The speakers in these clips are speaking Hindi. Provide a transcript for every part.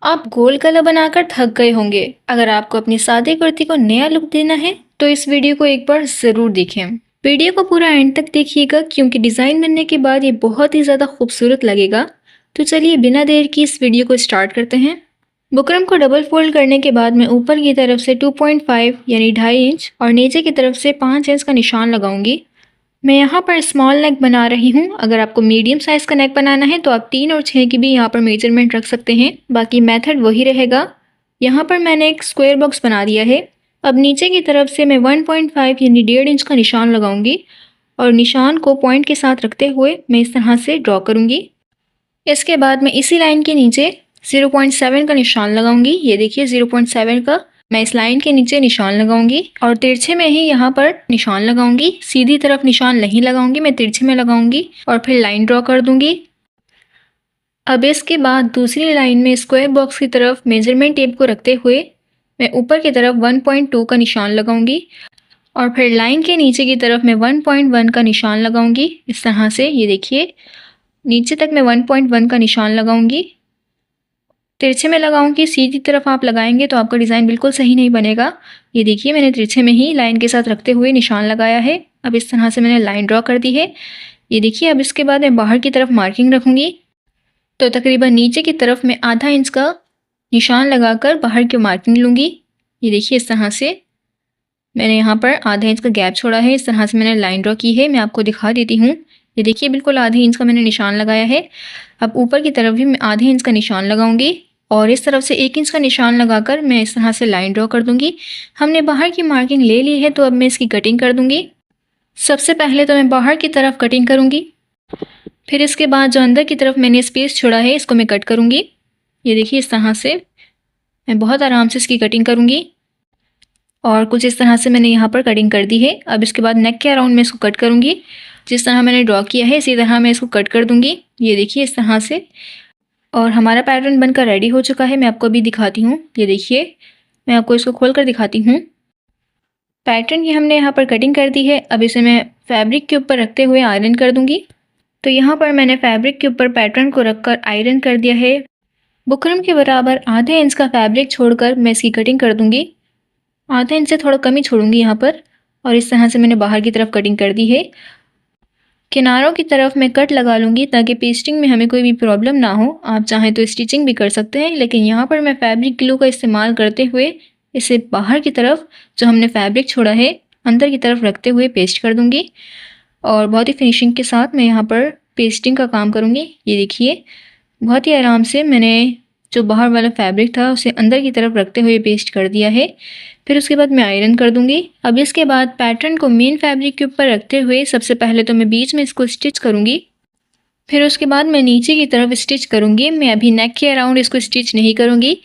आप गोल गला बनाकर थक गए होंगे। अगर आपको अपनी सादी कुर्ती को नया लुक देना है तो इस वीडियो को एक बार ज़रूर देखें। वीडियो को पूरा एंड तक देखिएगा क्योंकि डिज़ाइन बनने के बाद ये बहुत ही ज़्यादा खूबसूरत लगेगा। तो चलिए बिना देर की इस वीडियो को स्टार्ट करते हैं। बुकरम को डबल फोल्ड करने के बाद मैं ऊपर की तरफ से 2.5 यानी 2.5 इंच और नीचे की तरफ से 5 इंच का निशान लगाऊंगी। मैं यहाँ पर स्मॉल नेक बना रही हूँ। अगर आपको मीडियम साइज़ का नेक बनाना है तो आप 3 और 6 की भी यहाँ पर मेजरमेंट रख सकते हैं। बाकी मेथड वही रहेगा। यहाँ पर मैंने एक स्क्वायर बॉक्स बना दिया है। अब नीचे की तरफ से मैं 1.5 यानी 1.5 इंच का निशान लगाऊंगी और निशान को पॉइंट के साथ रखते हुए मैं इस तरह से ड्रॉ करूँगी। इसके बाद मैं इसी लाइन के नीचे 0.7 का निशान लगाऊंगी। ये देखिए 0.7 का मैं इस लाइन के नीचे निशान लगाऊंगी और तिरछे में ही यहाँ पर निशान लगाऊंगी। सीधी तरफ निशान नहीं लगाऊंगी, मैं तिरछे में लगाऊंगी और फिर लाइन ड्रॉ कर दूंगी। अब इसके बाद दूसरी लाइन में स्क्वायर बॉक्स की तरफ मेजरमेंट टेप को रखते हुए मैं ऊपर की तरफ 1.2 का निशान लगाऊंगी और फिर लाइन के नीचे की तरफ मैं 1.1 का निशान लगाऊंगी। इस तरह से ये देखिए नीचे तक मैं 1.1 का निशान लगाऊंगी। तिरछे में लगाऊंगी, सीधी तरफ आप लगाएंगे तो आपका डिज़ाइन बिल्कुल सही नहीं बनेगा। ये देखिए मैंने तिरछे में ही लाइन के साथ रखते हुए निशान लगाया है। अब इस तरह से मैंने लाइन ड्रॉ कर दी है। ये देखिए अब इसके बाद मैं बाहर की तरफ मार्किंग रखूँगी। तो तकरीबन नीचे की तरफ मैं आधा इंच का निशान लगाकर बाहर की मार्किंग लूँगी। ये देखिए इस तरह से मैंने यहाँ पर आधा इंच का गैप छोड़ा है। इस तरह से मैंने लाइन ड्रॉ की है। मैं आपको दिखा देती हूँ। ये देखिए बिल्कुल आधे इंच का मैंने निशान लगाया है। अब ऊपर की तरफ भी मैं आधे इंच का निशान लगाऊंगी और इस तरफ से 1 इंच का निशान लगाकर मैं इस तरह से लाइन ड्रॉ कर दूंगी। हमने बाहर की मार्किंग ले ली है तो अब मैं इसकी कटिंग कर दूंगी। सबसे पहले तो मैं बाहर की तरफ कटिंग करूंगी, फिर इसके बाद जो अंदर की तरफ मैंने स्पेस छोड़ा है इसको मैं कट करूंगी। ये देखिए इस तरह से मैं बहुत आराम से इसकी कटिंग करूंगी और कुछ इस तरह से मैंने यहाँ पर कटिंग कर दी है। अब इसके बाद नेक के अराउंड मैं इसको कट करूँगी। जिस तरह मैंने ड्रॉ किया है इसी तरह मैं इसको कट कर दूँगी। ये देखिए इस तरह से और हमारा पैटर्न बनकर रेडी हो चुका है। मैं आपको अभी दिखाती हूँ। ये देखिए मैं आपको इसको खोल कर दिखाती हूँ। पैटर्न की हमने यहाँ पर कटिंग कर दी है। अब इसे मैं फैब्रिक के ऊपर रखते हुए आयरन कर दूँगी। तो यहाँ पर मैंने फैब्रिक के ऊपर पैटर्न को रख कर आयरन कर दिया है। बुकरम के बराबर आधे इंच का फैब्रिक छोड़कर मैं इसकी कटिंग कर दूँगी। आधे इंच से थोड़ा कम ही छोड़ूंगी यहाँ पर और इस तरह से मैंने बाहर की तरफ कटिंग कर दी है। किनारों की तरफ मैं कट लगा लूँगी ताकि पेस्टिंग में हमें कोई भी प्रॉब्लम ना हो। आप चाहें तो स्टिचिंग भी कर सकते हैं, लेकिन यहाँ पर मैं फैब्रिक ग्लू का इस्तेमाल करते हुए इसे बाहर की तरफ जो हमने फैब्रिक छोड़ा है अंदर की तरफ रखते हुए पेस्ट कर दूँगी और बहुत ही फिनिशिंग के साथ मैं यहाँ पर पेस्टिंग का काम करूँगी। ये देखिए बहुत ही आराम से मैंने जो बाहर वाला फैब्रिक था उसे अंदर की तरफ रखते हुए पेस्ट कर दिया है। फिर उसके बाद मैं आयरन कर दूंगी। अब इसके बाद पैटर्न को मेन फैब्रिक के ऊपर रखते हुए सबसे पहले तो मैं बीच में इसको स्टिच करूंगी, फिर उसके बाद मैं नीचे की तरफ स्टिच करूंगी। मैं अभी नेक के अराउंड इसको स्टिच नहीं करूंगी।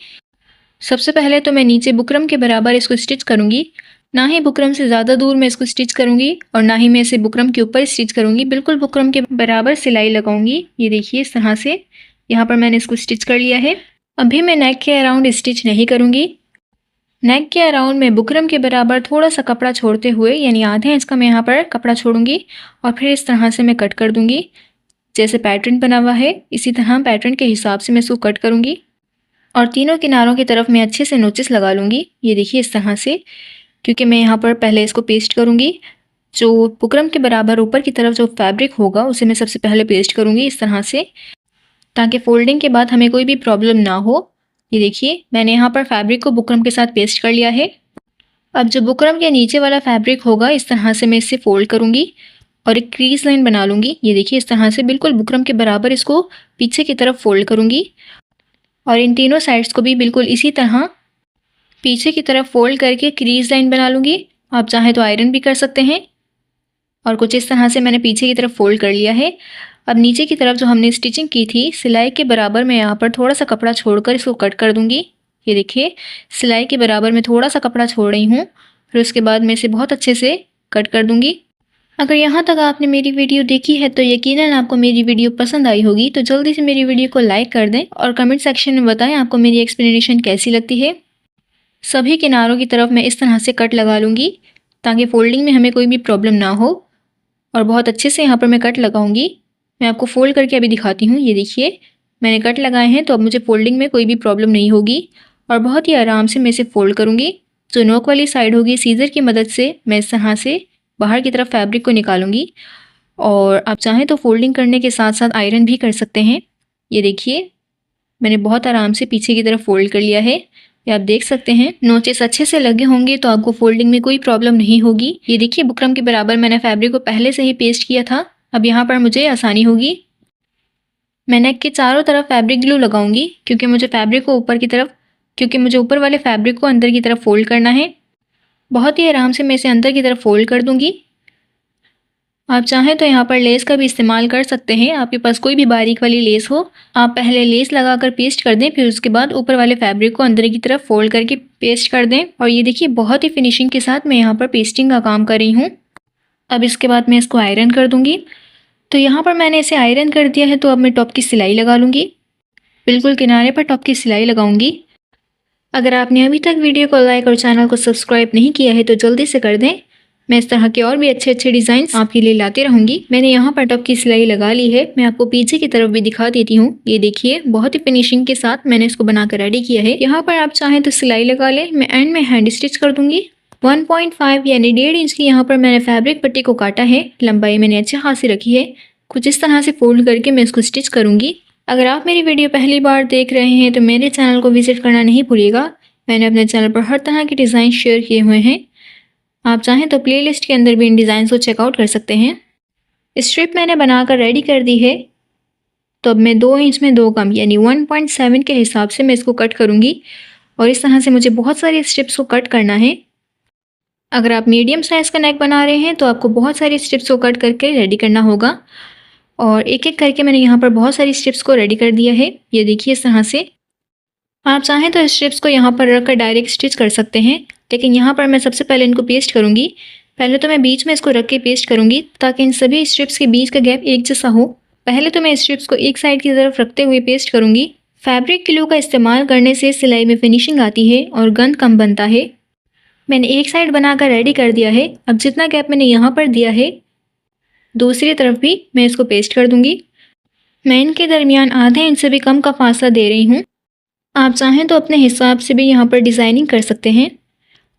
सबसे पहले तो मैं नीचे बुकरम के बराबर इसको स्टिच करूंगी। ना ही बुकरम से ज़्यादा दूर मैं इसको स्टिच करूंगी और ना ही मैं इसे बुकरम के ऊपर स्टिच करूंगी। बिल्कुल बुकरम के बराबर सिलाई लगाऊंगी। ये देखिए इस तरह से यहाँ पर मैंने इसको स्टिच कर लिया है। अभी मैं नेक के अराउंड स्टिच नहीं करूंगी। नेक के अराउंड मैं बुकरम के बराबर थोड़ा सा कपड़ा छोड़ते हुए यानी आधे इंच का मैं यहाँ पर कपड़ा छोड़ूंगी और फिर इस तरह से मैं कट कर दूंगी। जैसे पैटर्न बना हुआ है इसी तरह पैटर्न के हिसाब से मैं इसको कट करूंगी और तीनों किनारों की तरफ मैं अच्छे से नोचिस लगा लूँगी। ये देखिए इस तरह से, क्योंकि मैं यहाँ पर पहले इसको पेस्ट करूँगी। जो बुकरम के बराबर ऊपर की तरफ जो फैब्रिक होगा उसे मैं सबसे पहले पेस्ट करूँगी इस तरह से, ताकि फोल्डिंग के बाद हमें कोई भी प्रॉब्लम ना हो। ये देखिए मैंने यहाँ पर फैब्रिक को बुकरम के साथ पेस्ट कर लिया है। अब जो बुकरम के नीचे वाला फैब्रिक होगा इस तरह से मैं इसे फोल्ड करूँगी और एक क्रीज लाइन बना लूँगी। ये देखिए इस तरह से बिल्कुल बुकरम के बराबर इसको पीछे की तरफ फोल्ड करूँगी और इन तीनों साइड्स को भी बिल्कुल इसी तरह पीछे की तरफ फोल्ड करके क्रीज लाइन बना लूँगी। आप चाहें तो आयरन भी कर सकते हैं और कुछ इस तरह से मैंने पीछे की तरफ फोल्ड कर लिया है। अब नीचे की तरफ जो हमने स्टिचिंग की थी सिलाई के बराबर मैं यहाँ पर थोड़ा सा कपड़ा छोड़कर इसको कट कर दूँगी। ये देखिए सिलाई के बराबर मैं थोड़ा सा कपड़ा छोड़ रही हूँ, फिर उसके बाद मैं इसे बहुत अच्छे से कट कर दूँगी। अगर यहाँ तक आपने मेरी वीडियो देखी है तो यकीनन आपको मेरी वीडियो पसंद आई होगी। तो जल्दी से मेरी वीडियो को लाइक कर दें और कमेंट सेक्शन में बताएं आपको मेरी एक्सप्लेनेशन कैसी लगती है। सभी किनारों की तरफ मैं इस तरह से कट लगा लूँगी ताकि फोल्डिंग में हमें कोई भी प्रॉब्लम ना हो और बहुत अच्छे से यहाँ पर मैं कट लगाऊंगी। मैं आपको फोल्ड करके अभी दिखाती हूँ। ये देखिए मैंने कट लगाए हैं तो अब मुझे फोल्डिंग में कोई भी प्रॉब्लम नहीं होगी और बहुत ही आराम से मैं इसे फोल्ड करूँगी। जो नोक वाली साइड होगी सीज़र की मदद से मैं इस तरह से बाहर की तरफ फैब्रिक को निकालूंगी और आप चाहें तो फोल्डिंग करने के साथ साथ आयरन भी कर सकते हैं। ये देखिए मैंने बहुत आराम से पीछे की तरफ फोल्ड कर लिया है। ये आप देख सकते हैं नोचेस अच्छे से लगे होंगे तो आपको फोल्डिंग में कोई प्रॉब्लम नहीं होगी। ये देखिए बुकरम के बराबर मैंने फैब्रिक को पहले से ही पेस्ट किया था। अब यहाँ पर मुझे आसानी होगी। मैं नेक के चारों तरफ फैब्रिक ग्लू लगाऊंगी क्योंकि मुझे ऊपर वाले फैब्रिक को अंदर की तरफ फोल्ड करना है। बहुत ही आराम से मैं इसे अंदर की तरफ फोल्ड कर दूंगी। आप चाहें तो यहाँ पर लेस का भी इस्तेमाल कर सकते हैं। आपके पास कोई भी बारीक वाली लेस हो, आप पहले लेस लगाकर पेस्ट कर दें, फिर उसके बाद ऊपर वाले फैब्रिक को अंदर की तरफ फोल्ड करके पेस्ट कर दें। और ये देखिए बहुत ही फिनिशिंग के साथ मैं यहाँ पर पेस्टिंग का काम कर रही हूँ। अब इसके बाद मैं इसको आयरन कर दूँगी। तो यहाँ पर मैंने इसे आयरन कर दिया है तो अब मैं टॉप की सिलाई लगा लूँगी। बिल्कुल किनारे पर टॉप की सिलाई लगाऊंगी। अगर आपने अभी तक वीडियो को लाइक और चैनल को सब्सक्राइब नहीं किया है तो जल्दी से कर दें। मैं इस तरह के और भी अच्छे अच्छे डिज़ाइन आपके लिए लाते रहूँगी। मैंने यहाँ पर टॉप की सिलाई लगा ली है। मैं आपको पीछे की तरफ भी दिखा देती हूँ। ये देखिए बहुत ही फिनिशिंग के साथ मैंने इसको बनाकर रेडी किया है। यहाँ पर आप चाहें तो सिलाई लगा लें। मैं एंड में हैंड स्टिच कर दूंगी। 1.5 यानी 1.5 इंच की यहाँ पर मैंने फैब्रिक पट्टी को काटा है। लंबाई मैंने अच्छे खासी रखी है। कुछ इस तरह से फोल्ड करके मैं इसको स्टिच करूँगी। अगर आप मेरी वीडियो पहली बार देख रहे हैं तो मेरे चैनल को विजिट करना नहीं भूलिएगा। मैंने अपने चैनल पर हर तरह के डिज़ाइन शेयर किए हुए हैं। आप चाहें तो प्लेलिस्ट के अंदर भी इन डिज़ाइन को चेकआउट कर सकते हैं। स्ट्रिप मैंने बनाकर रेडी कर दी है। तो अब मैं 2 इंच में 2 कम यानी 1.7 के हिसाब से मैं इसको कट करूँगी और इस तरह से मुझे बहुत सारी स्ट्रिप्स को कट करना है। अगर आप मीडियम साइज़ का नेक बना रहे हैं तो आपको बहुत सारी स्ट्रिप्स को कट करके रेडी करना होगा। और एक एक करके मैंने यहाँ पर बहुत सारी स्ट्रिप्स को रेडी कर दिया है। ये देखिए इस तरह से आप चाहें तो स्ट्रिप्स को यहाँ पर रखकर डायरेक्ट स्टिच कर सकते हैं, लेकिन यहाँ पर मैं सबसे पहले इनको पेस्ट करूँगी। पहले तो मैं बीच में इसको रख के पेस्ट करूँगी ताकि इन सभी स्ट्रिप्स के बीच का गैप एक जैसा हो। पहले तो मैं स्ट्रिप्स को एक साइड की तरफ रखते हुए पेस्ट करूँगी। फैब्रिक ग्लू का इस्तेमाल करने से सिलाई में फिनिशिंग आती है और गंद कम बनता है। मैंने एक साइड बनाकर रेडी कर दिया है। अब जितना गैप मैंने यहाँ पर दिया है दूसरी तरफ भी मैं इसको पेस्ट कर दूँगी। मैं इनके दरमियान आधे इंच से भी कम का फासला दे रही हूँ। आप चाहें तो अपने हिसाब से भी यहाँ पर डिज़ाइनिंग कर सकते हैं।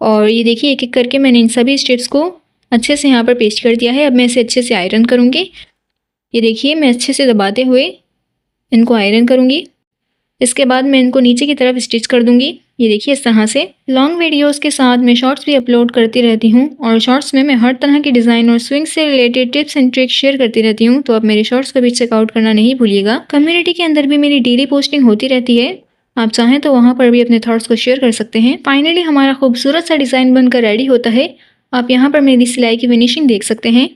और ये देखिए एक एक करके मैंने इन सभी स्ट्रिप्स को अच्छे से यहाँ पर पेस्ट कर दिया है। अब मैं इसे अच्छे से आयरन करूँगी। ये देखिए मैं अच्छे से दबाते हुए इनको आयरन करूँगी। इसके बाद मैं इनको नीचे की तरफ स्टिच कर दूँगी। ये देखिए इस तरह से। लॉन्ग वीडियोस के साथ मैं शॉर्ट्स भी अपलोड करती रहती हूँ और शॉर्ट्स में मैं हर तरह के डिज़ाइन और स्विंग से related tips and tricks share करती रहती हूँ। तो आप मेरे शॉर्ट्स का भी चेकआउट करना नहीं भूलिएगा। कम्युनिटी के अंदर भी मेरी डेली पोस्टिंग होती रहती है। आप चाहें तो वहाँ पर भी अपने थॉट्स को शेयर कर सकते हैं। फाइनली हमारा खूबसूरत सा डिज़ाइन बनकर रेडी होता है। आप यहाँ पर मेरी सिलाई की फिनिशिंग देख सकते हैं।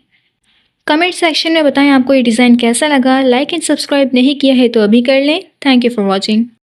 कमेंट सेक्शन में बताएं आपको ये डिज़ाइन कैसा लगा। लाइक एंड सब्सक्राइब नहीं किया है तो अभी कर लें। Thank you for watching.